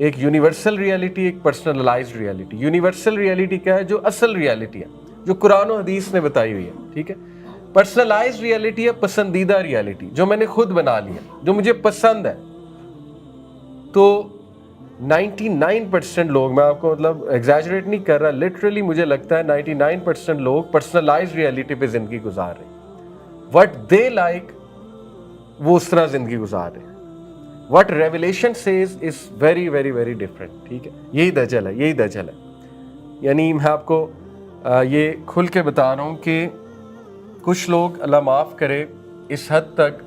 एक universal reality, एक personalised reality. Universal reality क्या है? जो असल रियलिटी है, जो कुरान और हदीस ने बताई हुई है, ठीक है। पर्सनलाइज्ड रियलिटी है पसंदीदा रियलिटी, जो मैंने खुद बना लिया, जो मुझे पसंद है। तो 99% लोग, मैं आपको मतलब एग्जैजरेट नहीं कर रहा, लिटरली मुझे लगता है 99% लोग पर्सनलाइज्ड रियलिटी पे जिंदगी गुजार रहे हैं। व्हाट दे लाइक वो उस तरह जिंदगी गुजार रहे हैं। What revelation says is very very very different, ठीक है। यही दजल है, यही दजल है। यानी मैं आपको ये खुल के बता रहा हूँ कि कुछ लोग, अल्लाह माफ़ करे, इस हद तक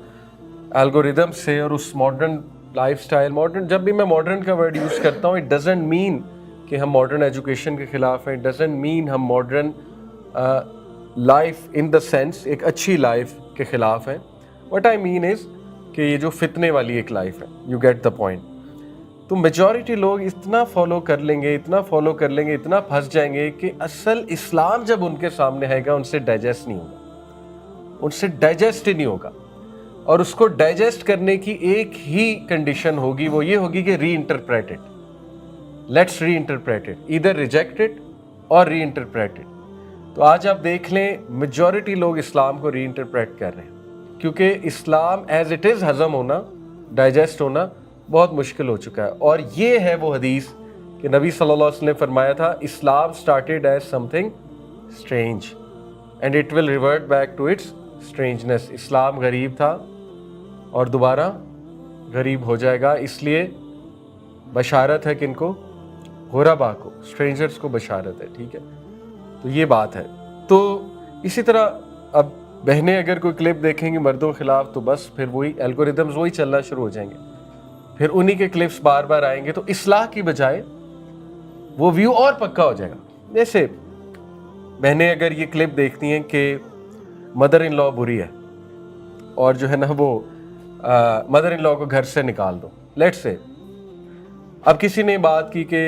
एल्गोरिदम से और उस मॉडर्न लाइफस्टाइल, मॉडर्न, जब भी मैं मॉडर्न का वर्ड यूज़ करता हूँ, इट डजेंट मीन कि हम मॉडर्न एजुकेशन के ख़िलाफ़ हैं, इट डजेंट मीन हम modern life in the sense एक अच्छी लाइफ के ख़िलाफ़ हैं। व्हाट आई मीन इज़ कि ये जो फितने वाली एक लाइफ है, यू गेट द पॉइंट। तो मेजॉरिटी लोग इतना फॉलो कर लेंगे, इतना फॉलो कर लेंगे, इतना फंस जाएंगे कि असल इस्लाम जब उनके सामने आएगा उनसे डाइजेस्ट नहीं होगा, उनसे डाइजेस्ट ही नहीं होगा। और उसको डाइजेस्ट करने की एक ही कंडीशन होगी, वो ये होगी कि री इंटरप्रेट इट, लेट्स री interpret it, either reject it और री इंटरप्रेट इट। तो आज आप देख लें, मेजॉरिटी लोग इस्लाम को री इंटरप्रेट कर रहे हैं, क्योंकि इस्लाम एज इट इज़ हज़म होना, डाइजेस्ट होना बहुत मुश्किल हो चुका है। और ये है वो हदीस कि नबी सल्लल्लाहु अलैहि वसल्लम ने फरमाया था, Islam started as something strange and it will revert back to its strangeness. इस्लाम गरीब था और दोबारा गरीब हो जाएगा। इसलिए बशारत है किनको? गुरबा को, स्ट्रेंजर्स को बशारत है, ठीक है। तो ये बात है। तो इसी तरह अब बहनें अगर कोई क्लिप देखेंगी मर्दों के खिलाफ, तो बस फिर वही एल्गोरिदम्स वही चलना शुरू हो जाएंगे, फिर उन्हीं के क्लिप्स बार बार आएंगे। तो इस्लाह की बजाय वो व्यू और पक्का हो जाएगा। जैसे बहनें अगर ये क्लिप देखती हैं कि मदर इन लॉ बुरी है और जो है ना वो मदर इन लॉ को घर से निकाल दो, लेट्स से, अब किसी ने बात की कि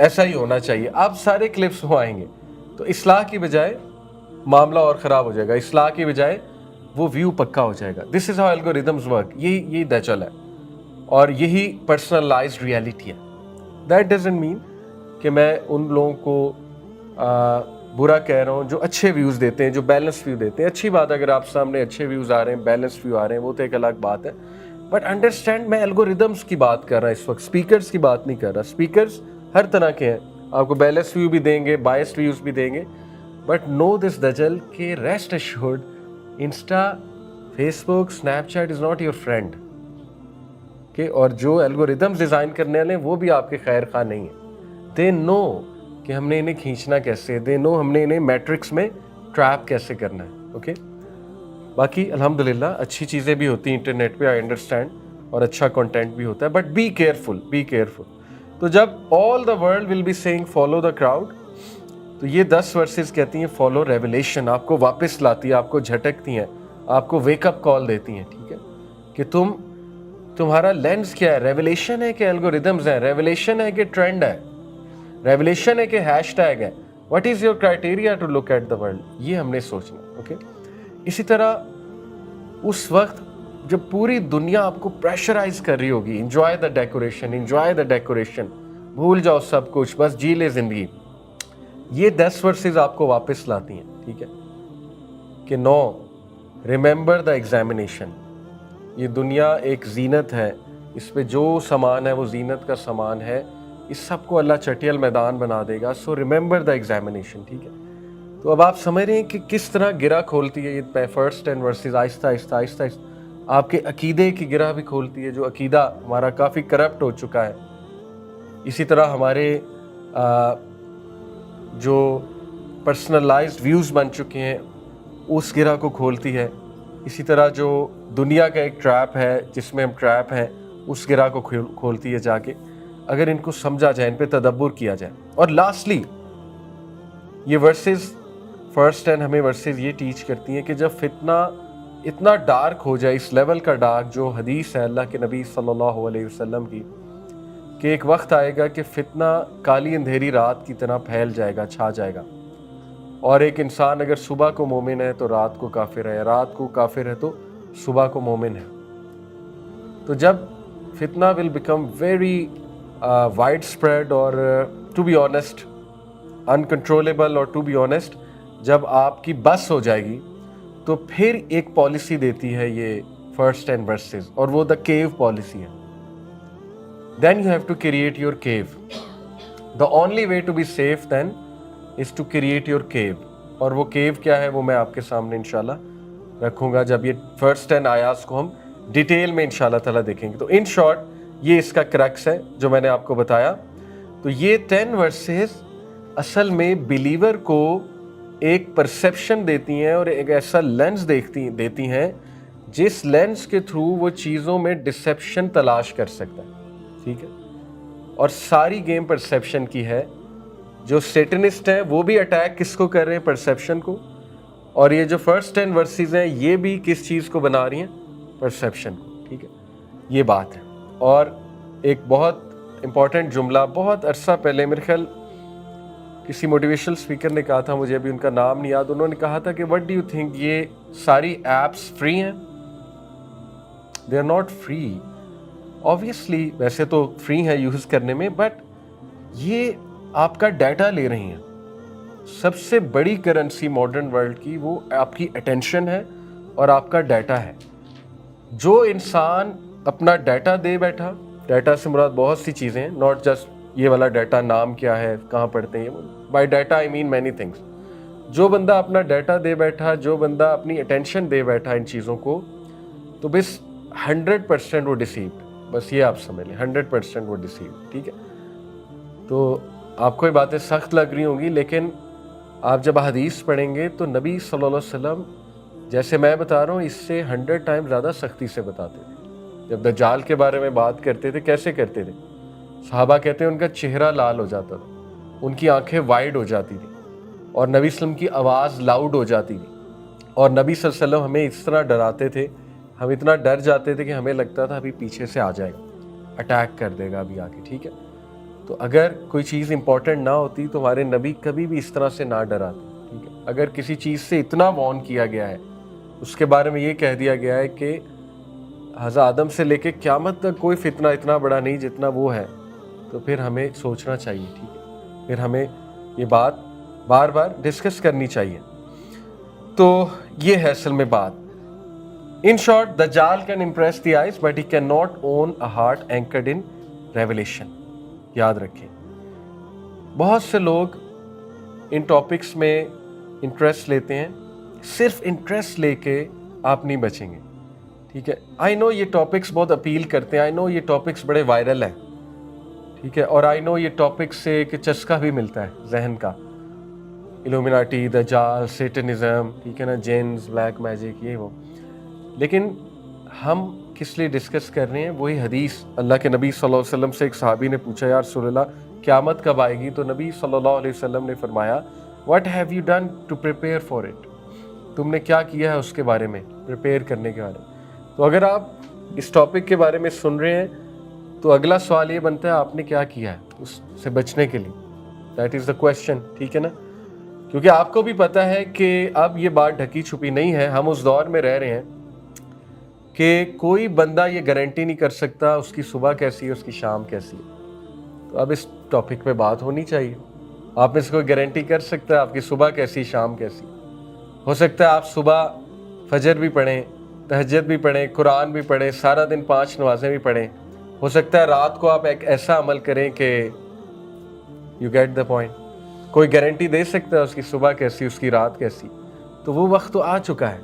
ऐसा ही होना चाहिए, अब सारे क्लिप्स वो आएंगे। तो इस्लाह की बजाय मामला और ख़राब हो जाएगा, इस्लाह की बजाय वो व्यू पक्का हो जाएगा। This is how algorithms work. यही दजल है और यही पर्सनलाइज्ड रियलिटी है। दैट डजंट मीन कि मैं उन लोगों को बुरा कह रहा हूँ जो अच्छे व्यूज़ देते हैं, जो बैलेंस व्यू देते हैं। अच्छी बात, अगर आप सामने अच्छे व्यूज़ आ रहे हैं, बैलेंस व्यू आ रहे हैं, वो तो एक अलग बात है। बट अंडरस्टैंड, मैं एल्गोरिदम्स की बात कर रहा इस वक्त, स्पीकर्स की बात नहीं कर रहा। स्पीकर्स हर तरह के हैं, आपको बैलेंस व्यू भी देंगे, बायस्ड व्यूज़ भी देंगे। बट नो दिस दजल के rest assured, Insta, Facebook, Snapchat is not your friend के। और जो एल्गोरिदम्स डिज़ाइन करने वाले हैं वो भी आपके खैर खा नहीं है। दे नो कि हमने इन्हें खींचना कैसे, दे नो हमने इन्हें मैट्रिक्स में ट्रैप कैसे करना है। ओके, बाकी अल्हम्दुलिल्लाह अच्छी चीज़ें भी होती हैं इंटरनेट पे, आई अंडरस्टैंड, और अच्छा कंटेंट भी होता है, but be careful, be careful. तो जब all the world will be saying follow the crowd, तो ये 10 वर्सेस कहती हैं फॉलो रेवलेशन, आपको वापस लाती है, आपको झटकती हैं, आपको वेकअप कॉल देती हैं, ठीक है, कि तुम्हारा लेंस क्या है? रेवलेशन है कि एल्गोरिदम्स है? रेवलेशन है कि ट्रेंड है? रेवलेशन है कि हैशटैग है? What is your criteria to look at the world? ये हमने सोचना। ओके, इसी तरह उस वक्त जब पूरी दुनिया आपको प्रेशराइज कर रही होगी, enjoy the decoration, enjoy the decoration, भूल जाओ सब कुछ, बस जी ले जिंदगी, ये 10 वर्सेस आपको वापस लाती हैं, ठीक है, कि नो, रिमेंबर द एग्जामिनेशन। ये दुनिया एक जीनत है, इस पे जो सामान है वो जीनत का सामान है, इस सब को अल्लाह चटियल मैदान बना देगा। सो रिमेंबर द एग्जामिनेशन, ठीक है। तो अब आप समझ रहे हैं कि किस तरह गिरा खोलती है ये फर्स्ट 10 वर्सेस, आहिस्ता आहिस्ता आहिस्ता आहिस्ता आपके अकीदे की गिरा भी खोलती है, जो अकीदा हमारा काफ़ी करप्ट हो चुका है। इसी तरह हमारे जो पर्सनलाइज्ड व्यूज़ बन चुके हैं उस गिरा को खोलती है। इसी तरह जो दुनिया का एक ट्रैप है जिसमें हम ट्रैप हैं, उस गिरा को खोलती है जाके, अगर इनको समझा जाए, इन पे तदब्बुर किया जाए। और लास्टली ये वर्सेस फर्स्ट 10 हमें वर्सेस ये टीच करती हैं कि जब फितना इतना डार्क हो जाए, इस लेवल का डार्क, जो हदीस है अल्लाह के नबी सल्लल्लाहु अलैहि वसल्लम की, कि एक वक्त आएगा कि फितना काली अंधेरी रात की तरह फैल जाएगा, छा जाएगा, और एक इंसान अगर सुबह को मोमिन है तो रात को काफिर है, रात को काफिर है तो सुबह को मोमिन है। तो जब फितना will become very wide spread और टू बी ऑनेस्ट अनकंट्रोलेबल, और टू बी ऑनेस्ट जब आपकी बस हो जाएगी तो फिर एक पॉलिसी देती है ये फर्स्ट एंड वर्सेस, और वो द केव पॉलिसी है. Then you have to create your cave. The only way to be safe then is to create your cave. और वो केव क्या है वो मैं आपके सामने इंशाल्लाह रखूँगा जब ये फर्स्ट 10 आयास को हम डिटेल में इंशाल्लाह ताला देखेंगे. तो इन शॉर्ट ये इसका क्रक्स है जो मैंने आपको बताया. तो ये 10 वर्सेस असल में बिलीवर को एक परसेप्शन देती हैं और एक ऐसा लेंस देती हैं जिस लेंस के थ्रू वो चीज़ों में डिसेप्शन तलाश कर सकता है. ठीक है, और सारी गेम परसेप्शन की है. जो सेटनिस्ट हैं वो भी अटैक किसको कर रहे हैं? परसेप्शन को. और ये जो फर्स्ट 10 वर्सेस हैं ये भी किस चीज़ को बना रही हैं? परसेप्शन को. ठीक है, ये बात है. और एक बहुत इम्पॉर्टेंट जुमला बहुत अरसा पहले मेरे ख्याल किसी मोटिवेशनल स्पीकर ने कहा था, मुझे अभी उनका नाम नहीं याद. उन्होंने कहा था कि व्हाट डू यू थिंक ये सारी एप्स फ्री हैं? They are not free. Obviously वैसे तो फ्री है यूज़ करने में, बट ये आपका डाटा ले रही हैं. सबसे बड़ी करेंसी मॉडर्न वर्ल्ड की वो आपकी अटेंशन है और आपका डाटा है. जो इंसान अपना डाटा दे बैठा, डाटा से मुराद बहुत सी चीज़ें हैं, नॉट जस्ट ये वाला डाटा, नाम क्या है, कहाँ पढ़ते हैं, by data I mean many things. जो बंदा अपना डाटा दे बैठा, जो बंदा अपनी अटेंशन दे बैठा इन चीज़ों को, तो बस 100% वो डिसीव्ड. बस ये आप समझ लें, 100% वो डिसीव्ड. ठीक है, तो आपको ये बातें सख्त लग रही होंगी, लेकिन आप जब हदीस पढ़ेंगे तो नबी सल्लल्लाहु अलैहि वसल्लम जैसे मैं बता रहा हूँ इससे 100 टाइम ज़्यादा सख्ती से बताते थे. जब दज्जाल के बारे में बात करते थे कैसे करते थे? सहाबा कहते हैं उनका चेहरा लाल हो जाता था, उनकी आंखें वाइड हो जाती थी, और नबी वसल्लम की आवाज़ लाउड हो जाती थी. और नबी सल्लल्लाहु अलैहि वसल्लम हमें इस तरह डराते थे, हम इतना डर जाते थे कि हमें लगता था अभी पीछे से आ जाएगा, अटैक कर देगा अभी आके. ठीक है, तो अगर कोई चीज़ इंपॉर्टेंट ना होती तो हमारे नबी कभी भी इस तरह से ना डराते. ठीक है, अगर किसी चीज़ से इतना वार्न किया गया है, उसके बारे में ये कह दिया गया है कि हज़रत आदम से लेके क़यामत तक कोई फितना इतना बड़ा नहीं जितना वो है, तो फिर हमें सोचना चाहिए. ठीक है, फिर हमें ये बात बार बार डिस्कस करनी चाहिए. तो ये है असल में बात. इन शॉर्ट, दज्जाल can impress the eyes but he can not own a heart anchored in revelation. याद रखें, बहुत से लोग इन टॉपिक्स में इंटरेस्ट लेते हैं, सिर्फ इंटरेस्ट लेके आप नहीं बचेंगे. ठीक है, आई नो ये टॉपिक्स बहुत अपील करते हैं, आई नो ये टॉपिक्स बड़े वायरल हैं. ठीक है, और आई नो ये टॉपिक्स से एक चस्का भी मिलता है जहन का, इल्यूमिनाटी, दज्जाल, सेटनिज्म, ठीक है ना, जिन्स, ब्लैक मैजिक, ये वो. लेकिन हम किस लिए डिस्कस कर रहे हैं? वही हदीस. अल्लाह के नबी सल्लल्लाहु अलैहि वसल्लम से एक सहाबी ने पूछा, यार रसूलल्लाह क़यामत कब आएगी? तो नबी सल्लल्लाहु अलैहि वसल्लम ने फरमाया, what have you done to prepare for it? तुमने क्या किया है उसके बारे में, प्रिपेयर करने के बारे में. तो अगर आप इस टॉपिक के बारे में सुन रहे हैं तो अगला सवाल ये बनता है आपने क्या किया है उससे बचने के लिए? That is the question. ठीक है ना, क्योंकि आपको भी पता है कि अब ये बात ढकी छुपी नहीं है. हम उस दौर में रह रहे हैं कि कोई बंदा ये गारंटी नहीं कर सकता उसकी सुबह कैसी है, उसकी शाम कैसी है. तो अब इस टॉपिक पे बात होनी चाहिए. आप में से कोई गारंटी कर सकता है आपकी सुबह कैसी, शाम कैसी? हो सकता है आप सुबह फजर भी पढ़ें, तहज्जुद भी पढ़ें, कुरान भी पढ़ें, सारा दिन 5 नमाज़ें भी पढ़ें. हो सकता है रात को आप एक ऐसा अमल करें कि यू गेट द पॉइंट. कोई गारंटी दे सकता है उसकी सुबह कैसी, उसकी रात कैसी? तो वो वक्त तो आ चुका है,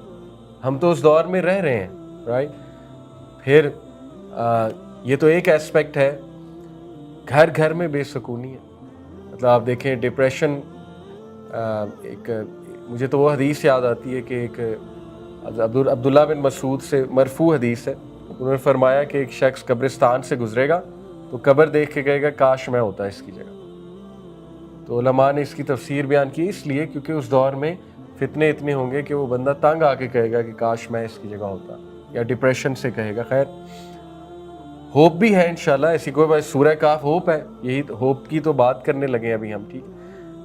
हम तो उस दौर में रह रहे हैं. राइट, फिर ये तो एक एस्पेक्ट है. घर घर में बेसुकूनी है. मतलब आप देखें डिप्रेशन, एक मुझे तो वो हदीस याद आती है कि एक अब्दुल्ला बिन मसूद से मरफू हदीस है. उन्होंने फरमाया कि एक शख्स कब्रिस्तान से गुजरेगा तो कब्र देख के कहेगा काश मैं होता इसकी जगह. तो उलमा ने इसकी तफसीर बयान की इसलिए क्योंकि उस दौर में फितने इतने होंगे कि वो बंदा तंग आके कहेगा कि काश मैं इसकी जगह होता, या डिप्रेशन से कहेगा. खैर, होप भी है इंशाल्लाह, ऐसी कोई बात. सूरह काफ होप है, यही होप की तो बात करने लगे अभी हम. ठीक,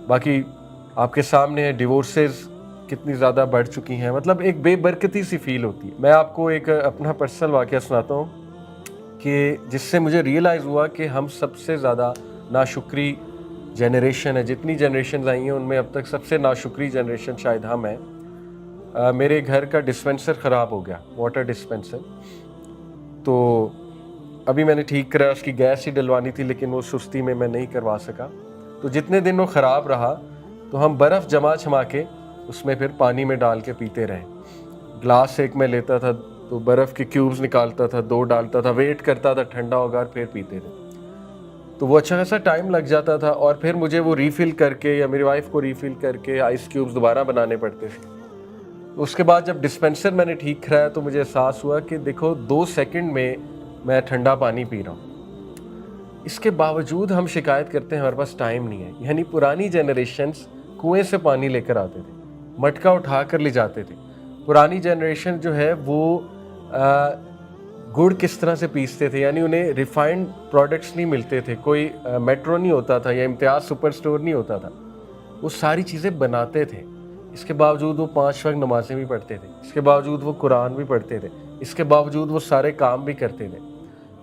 बाकी आपके सामने है डिवोर्सेस कितनी ज़्यादा बढ़ चुकी हैं. मतलब एक बेबरकती सी फील होती है. मैं आपको एक अपना पर्सनल वाक़या सुनाता हूँ کہ جس سے مجھے ریئلائز ہوا کہ ہم سب سے زیادہ ناشکری جنریشن ہے. جتنی جنریشنز آئی ہیں ان میں اب تک سب سے ناشکری جنریشن شاید ہم ہیں. میرے گھر کا ڈسپینسر خراب ہو گیا, واٹر ڈسپینسر, تو ابھی میں نے ٹھیک کرا, اس کی گیس ہی ڈلوانی تھی لیکن وہ سستی میں نہیں کروا سکا. تو جتنے دن وہ خراب رہا تو ہم برف جما چھما کے اس میں پھر پانی میں ڈال کے پیتے رہے. گلاس ایک میں لیتا تھا تو برف کے کیوبز نکالتا تھا, 2 ڈالتا تھا, ویٹ کرتا تھا ٹھنڈا ہوگا اور پھر پیتے تھے. تو وہ اچھا خاصا ٹائم لگ جاتا تھا اور پھر مجھے وہ ریفل کر کے یا میری وائف کو ریفل کر کے آئس کیوبز دوبارہ بنانے پڑتے تھے. اس کے بعد جب ڈسپینسر میں نے ٹھیک کرایا تو مجھے احساس ہوا کہ دیکھو 2 سیکنڈ میں ٹھنڈا پانی پی رہا ہوں. اس کے باوجود ہم شکایت کرتے ہیں ہمارے پاس ٹائم نہیں ہے. یعنی پرانی جنریشنز کنویں سے پانی لے کر آتے تھے, مٹکا اٹھا کر لے جاتے تھے. پرانی جنریشن جو ہے وہ گڑ کس طرح سے پیستے تھے, یعنی انہیں ریفائنڈ پروڈکٹس نہیں ملتے تھے, کوئی میٹرو نہیں ہوتا تھا یا امتیاز سپر سٹور نہیں ہوتا تھا, وہ ساری چیزیں بناتے تھے. اس کے باوجود وہ 5 وقت نمازیں بھی پڑھتے تھے, اس کے باوجود وہ قرآن بھی پڑھتے تھے, اس کے باوجود وہ سارے کام بھی کرتے تھے.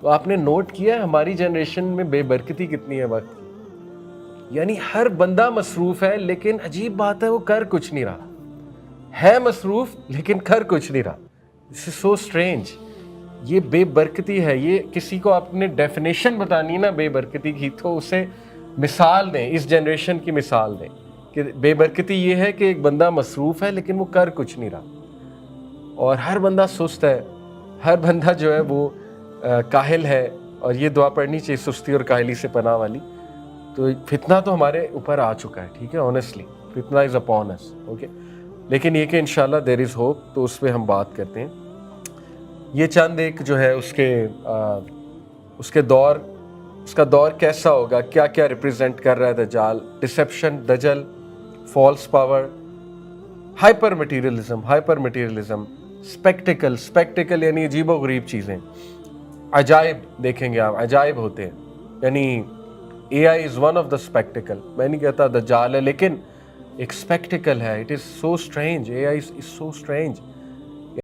تو آپ نے نوٹ کیا ہے ہماری جنریشن میں بے برکتی کتنی ہے وقت کی. یعنی ہر بندہ مصروف ہے لیکن عجیب بات ہے وہ کر کچھ نہیں رہا. ہے مصروف لیکن کر کچھ نہیں رہا. دس از سو اسٹرینج. یہ بے برکتی ہے. یہ کسی کو آپ نے ڈیفینیشن بتانی ہے نا بے برکتی کی تو اسے مثال دیں, اس جنریشن کی مثال دیں کہ بے برکتی یہ ہے کہ ایک بندہ مصروف ہے لیکن وہ کر کچھ نہیں رہا, اور ہر بندہ سست ہے, ہر بندہ جو ہے وہ کاہل ہے. اور یہ دعا پڑھنی چاہیے سستی اور کاہلی سے پناہ والی. تو فتنہ تو ہمارے اوپر آ چکا ہے, ٹھیک ہے, آنیسٹلی فتنہ از اپون اس, اوکے. لیکن یہ کہ انشاءاللہ دیر از ہوپ, تو اس پہ ہم بات کرتے ہیں. یہ چند ایک جو ہے اس کا دور کیسا ہوگا, کیا کیا ریپریزنٹ کر رہا ہے دجال. ڈسیپشن, دجل, false power, hyper materialism, spectacle یعنی عجیب و غریب چیزیں, عجائب دیکھیں گے آپ, عجائب ہوتے ہیں. یعنی A I is one of the spectacle. میں نہیں کہتا دجال ہے لیکن ایک اسپیکٹیکل ہے. It is so strange, A I is so strange.